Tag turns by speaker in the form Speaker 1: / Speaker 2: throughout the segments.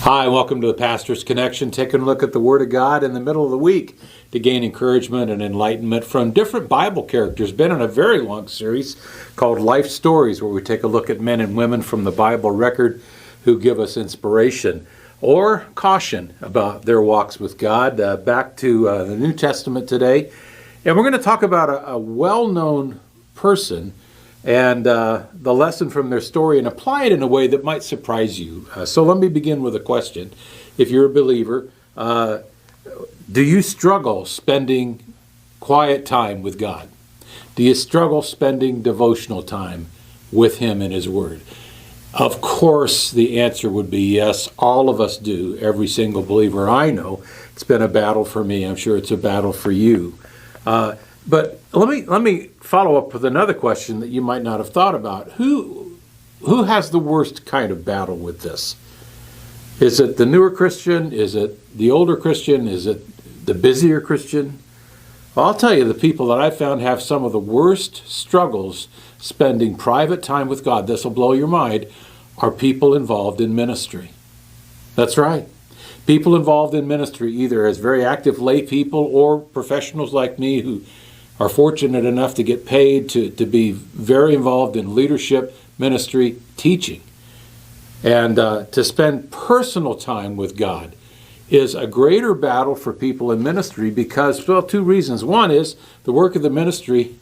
Speaker 1: Hi, welcome to the Pastor's Connection, taking a look at the Word of God in the middle of the week to gain encouragement and enlightenment from different Bible characters. Been in a very long series called Life Stories, where we take a look at men and women from the Bible record who give us inspiration or caution about their walks with God. Back to the New Testament today, and we're going to talk about a well-known person and the lesson from their story and apply it in a way that might surprise you. So let me begin with a question. If you're a believer, do you struggle spending quiet time with God? Do you struggle spending devotional time with Him and His Word? Of course, the answer would be yes. All of us do. Every single believer I know. It's been a battle for me. I'm sure it's a battle for you. But let me follow up with another question that you might not have thought about. Who has the worst kind of battle with this? Is it the newer Christian? Is it the older Christian? Is it the busier Christian? Well, I'll tell you, the people that I found have some of the worst struggles spending private time with God, this will blow your mind, are people involved in ministry. That's right. People involved in ministry, either as very active lay people or professionals like me who are fortunate enough to get paid to be very involved in leadership, ministry, teaching. And to spend personal time with God is a greater battle for people in ministry because, well, two reasons. One is the work of the ministry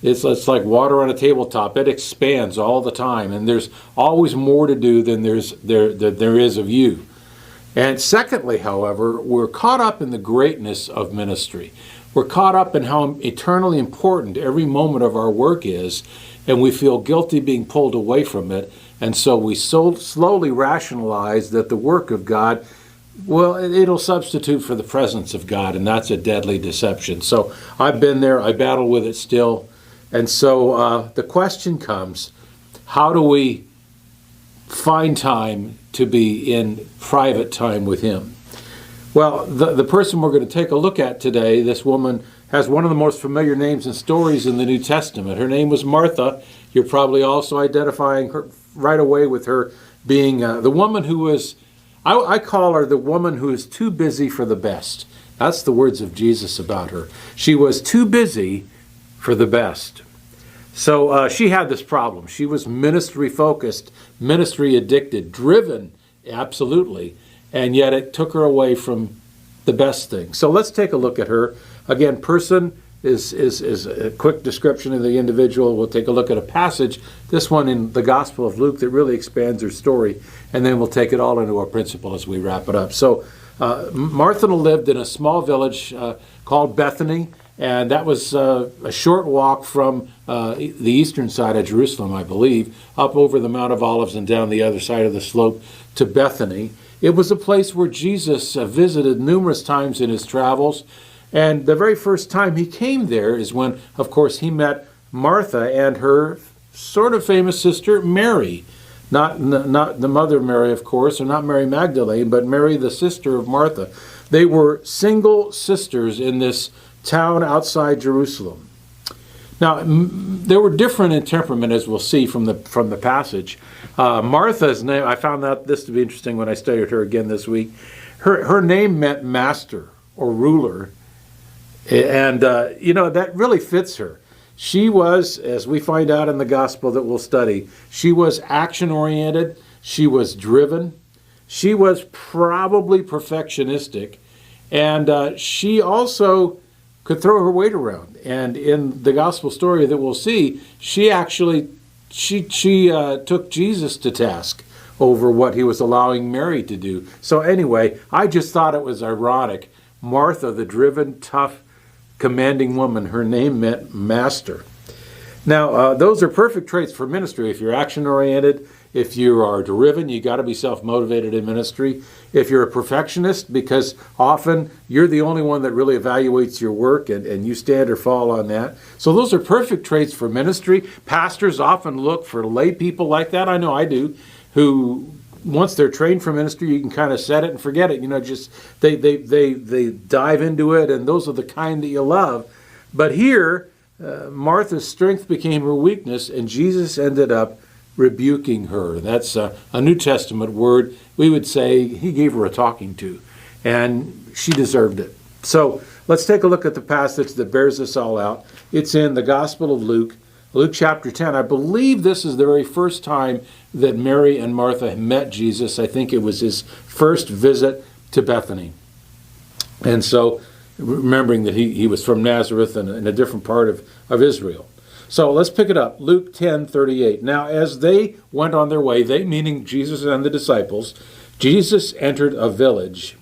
Speaker 1: it's like water on a tabletop. It expands all the time, and there's always more to do than there is of you. And secondly, however, we're caught up in the greatness of ministry. We're caught up in how eternally important every moment of our work is, and we feel guilty being pulled away from it. And so we slowly rationalize that the work of God, well, it'll substitute for the presence of God, and that's a deadly deception. So I've been there. I battle with it still. And so the question comes, how do we find time to be in private time with Him? Well, the person we're going to take a look at today, this woman has one of the most familiar names and stories in the New Testament. Her name was Martha. You're probably also identifying her right away with her being the woman who was, I call her the woman who is too busy for the best. That's the words of Jesus about her. She was too busy for the best. So she had this problem. She was ministry focused, ministry addicted, driven, absolutely. And yet it took her away from the best thing. So let's take a look at her. Again, person is a quick description of the individual. We'll take a look at a passage, this one in the Gospel of Luke, that really expands her story. And then we'll take it all into our principle as we wrap it up. So Martha lived in a small village called Bethany. And that was a short walk from the eastern side of Jerusalem, I believe, up over the Mount of Olives and down the other side of the slope to Bethany. It was a place where Jesus visited numerous times in his travels. And the very first time he came there is when, of course, he met Martha and her sort of famous sister, Mary. Not the mother Mary, of course, or not Mary Magdalene, but Mary, the sister of Martha. They were single sisters in this town outside Jerusalem. Now, they were different in temperament, as we'll see from the passage. Martha's name, I found out this to be interesting when I studied her again this week. Her name meant master or ruler, and that really fits her. She was, as we find out in the gospel that we'll study, she was action-oriented, she was driven, she was probably perfectionistic, and she also could throw her weight around. And in the gospel story that we'll see, she actually took Jesus to task over what he was allowing Mary to do. So anyway, I just thought it was ironic. Martha, the driven, tough, commanding woman, her name meant master. Now, those are perfect traits for ministry. If you're action-oriented, if you are driven, you got to be self-motivated in ministry. If you're a perfectionist, because often you're the only one that really evaluates your work and you stand or fall on that. So those are perfect traits for ministry. Pastors often look for lay people like that. I know I do, who once they're trained for ministry, you can kind of set it and forget it. Just they dive into it, and those are the kind that you love. But here, Martha's strength became her weakness, and Jesus ended up rebuking her. That's a New Testament word. We would say he gave her a talking to, and she deserved it. So let's take a look at the passage that bears this all out. It's in the Gospel of Luke, Luke chapter 10. I believe this is the very first time that Mary and Martha met Jesus. I think it was his first visit to Bethany. And so, remembering that he was from Nazareth and in a different part of Israel. So let's pick it up. Luke 10:38. Now as they went on their way, they meaning Jesus and the disciples, Jesus entered a village,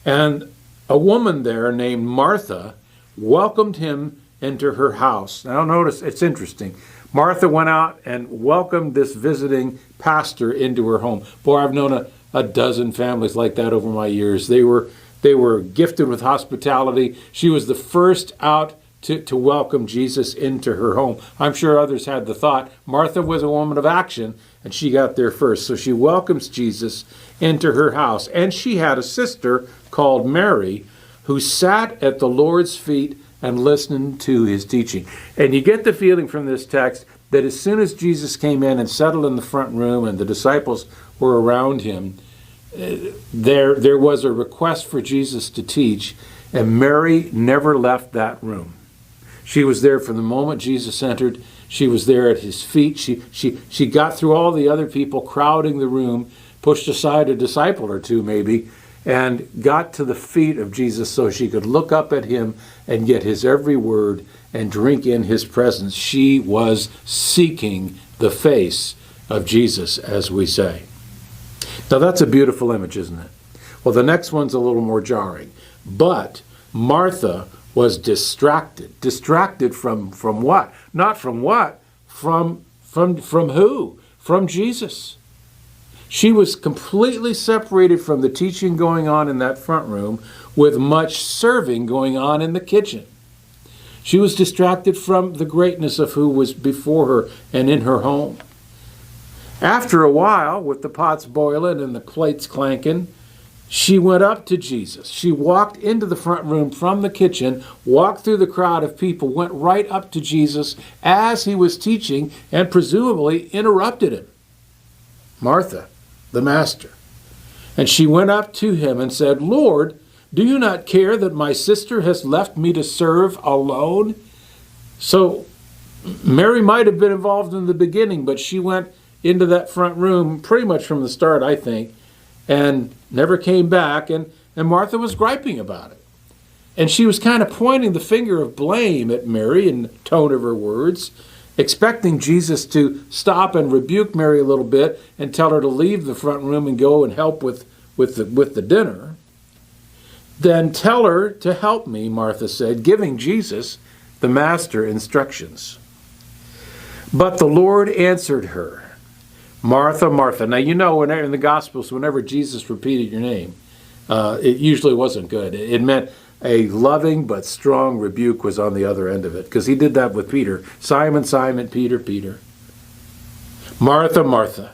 Speaker 1: and a woman there named Martha welcomed him into her house. Now notice, it's interesting. Martha went out and welcomed this visiting pastor into her home. Boy, I've known a dozen families like that over my years. They were gifted with hospitality. She was the first out to welcome Jesus into her home. I'm sure others had the thought. Martha was a woman of action, and she got there first. So she welcomes Jesus into her house. And she had a sister called Mary who sat at the Lord's feet and listened to his teaching. And you get the feeling from this text that as soon as Jesus came in and settled in the front room and the disciples were around him, there was a request for Jesus to teach, and Mary never left that room. She was there from the moment Jesus entered. She was there at his feet. She got through all the other people crowding the room, pushed aside a disciple or two maybe, and got to the feet of Jesus so she could look up at him and get his every word and drink in his presence. She was seeking the face of Jesus, as we say. Now that's a beautiful image, isn't it? Well, the next one's a little more jarring. But Martha was distracted. Distracted from what? Not from what? From who? From Jesus. She was completely separated from the teaching going on in that front room, with much serving going on in the kitchen. She was distracted from the greatness of who was before her and in her home. After a while, with the pots boiling and the plates clanking, she went up to Jesus. She walked into the front room from the kitchen, walked through the crowd of people, went right up to Jesus as he was teaching, and presumably interrupted him. Martha, the master. And she went up to him and said, "Lord, do you not care that my sister has left me to serve alone?" So Mary might have been involved in the beginning, but she went into that front room pretty much from the start, I think, and never came back, and Martha was griping about it. And she was kind of pointing the finger of blame at Mary in the tone of her words, expecting Jesus to stop and rebuke Mary a little bit and tell her to leave the front room and go and help with the dinner. "Then tell her to help me," Martha said, giving Jesus, the master, instructions. But the Lord answered her, "Martha, Martha." Now, you know, in the Gospels, whenever Jesus repeated your name, it usually wasn't good. It meant a loving but strong rebuke was on the other end of it, because he did that with Peter. "Simon, Simon, Peter, Peter. Martha, Martha,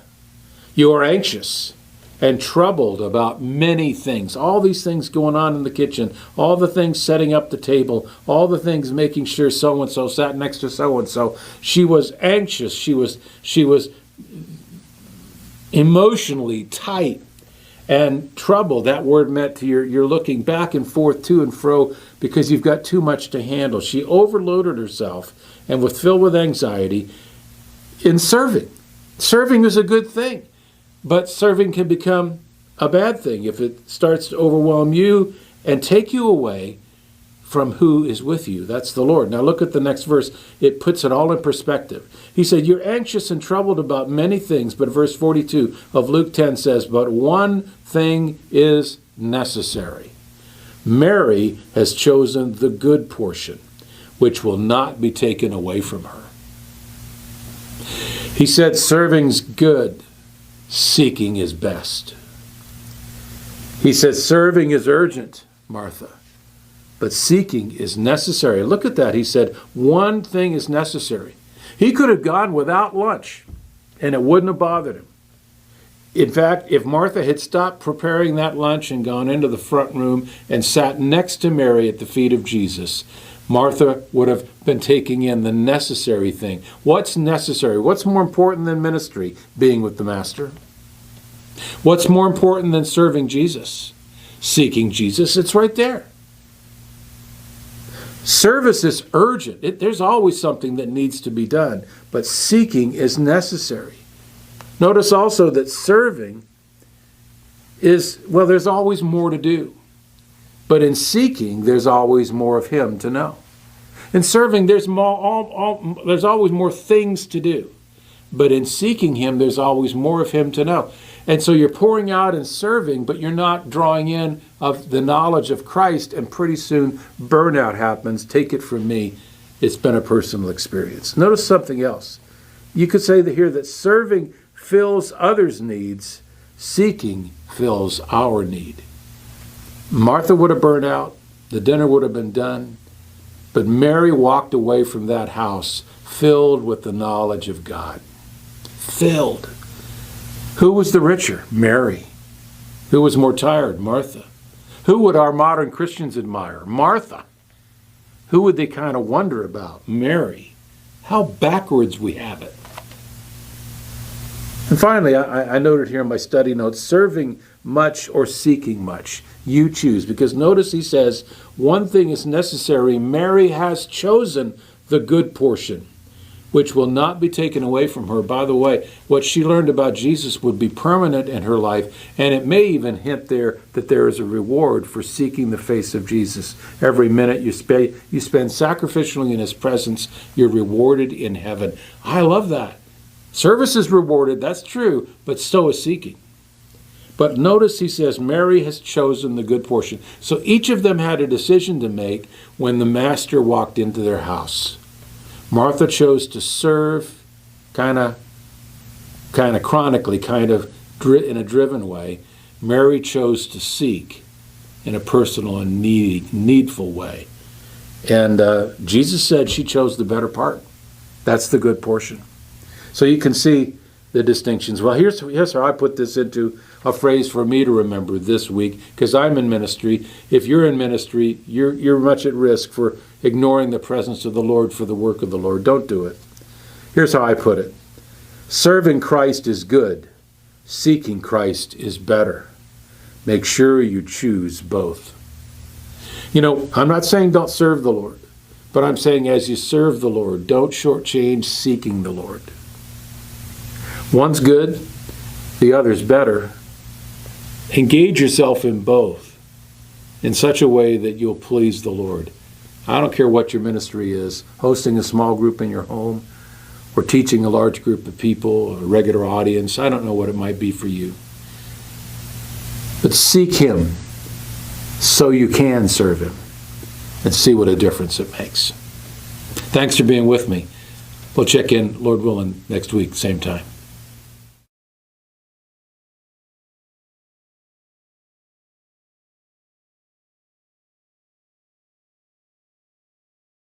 Speaker 1: you are anxious and troubled about many things." All these things going on in the kitchen, all the things setting up the table, all the things making sure so-and-so sat next to so-and-so. She was anxious. She was emotionally tight and troubled. That word meant you're looking back and forth, to and fro, because you've got too much to handle. She overloaded herself and was filled with anxiety in serving. Serving is a good thing, but serving can become a bad thing if it starts to overwhelm you and take you away from who is with you. That's the Lord. Now look at the next verse. It puts it all in perspective. He said, "You're anxious and troubled about many things," but verse 42 of Luke 10 says, "But one thing is necessary. Mary has chosen the good portion, which will not be taken away from her." He said, serving's good, seeking is best. He said, serving is urgent, Martha, but seeking is necessary. Look at that. He said, one thing is necessary. He could have gone without lunch, and it wouldn't have bothered him. In fact, if Martha had stopped preparing that lunch and gone into the front room and sat next to Mary at the feet of Jesus, Martha would have been taking in the necessary thing. What's necessary? What's more important than ministry? Being with the Master. What's more important than serving Jesus? Seeking Jesus. It's right there. Service is urgent. There's always something that needs to be done, but seeking is necessary. Notice also that serving is, well, there's always more to do. But in seeking, there's always more of Him to know. In serving, there's always more things to do. But in seeking Him, there's always more of Him to know. And so you're pouring out and serving, but you're not drawing in of the knowledge of Christ, and pretty soon burnout happens. Take it from me, it's been a personal experience. Notice something else. You could say that here that serving fills others' needs, seeking fills our need. Martha would have burned out, the dinner would have been done, but Mary walked away from that house filled with the knowledge of God. Filled. Who was the richer? Mary. Who was more tired? Martha. Who would our modern Christians admire? Martha. Who would they kind of wonder about? Mary. How backwards we have it. And finally, I noted here in my study notes, serving much or seeking much. You choose. Because notice he says, one thing is necessary. Mary has chosen the good portion, which will not be taken away from her. By the way, what she learned about Jesus would be permanent in her life, and it may even hint there that there is a reward for seeking the face of Jesus. Every minute you spend sacrificially in His presence, you're rewarded in heaven. I love that. Service is rewarded, that's true, but so is seeking. But notice he says, Mary has chosen the good portion. So each of them had a decision to make when the Master walked into their house. Martha chose to serve kind of chronically, in a driven way. Mary chose to seek in a personal and needful way. And Jesus said she chose the better part. That's the good portion. So you can see the distinctions. Well, here's how I put this into a phrase for me to remember this week, because I'm in ministry. If you're in ministry, you're much at risk for ignoring the presence of the Lord for the work of the Lord. Don't do it. Here's how I put it. Serving Christ is good. Seeking Christ is better. Make sure you choose both. You know, I'm not saying don't serve the Lord, but I'm saying as you serve the Lord, don't shortchange seeking the Lord. One's good, the other's better. Engage yourself in both in such a way that you'll please the Lord. I don't care what your ministry is, hosting a small group in your home or teaching a large group of people, a regular audience. I don't know what it might be for you. But seek Him so you can serve Him and see what a difference it makes. Thanks for being with me. We'll check in, Lord willing, next week, same time.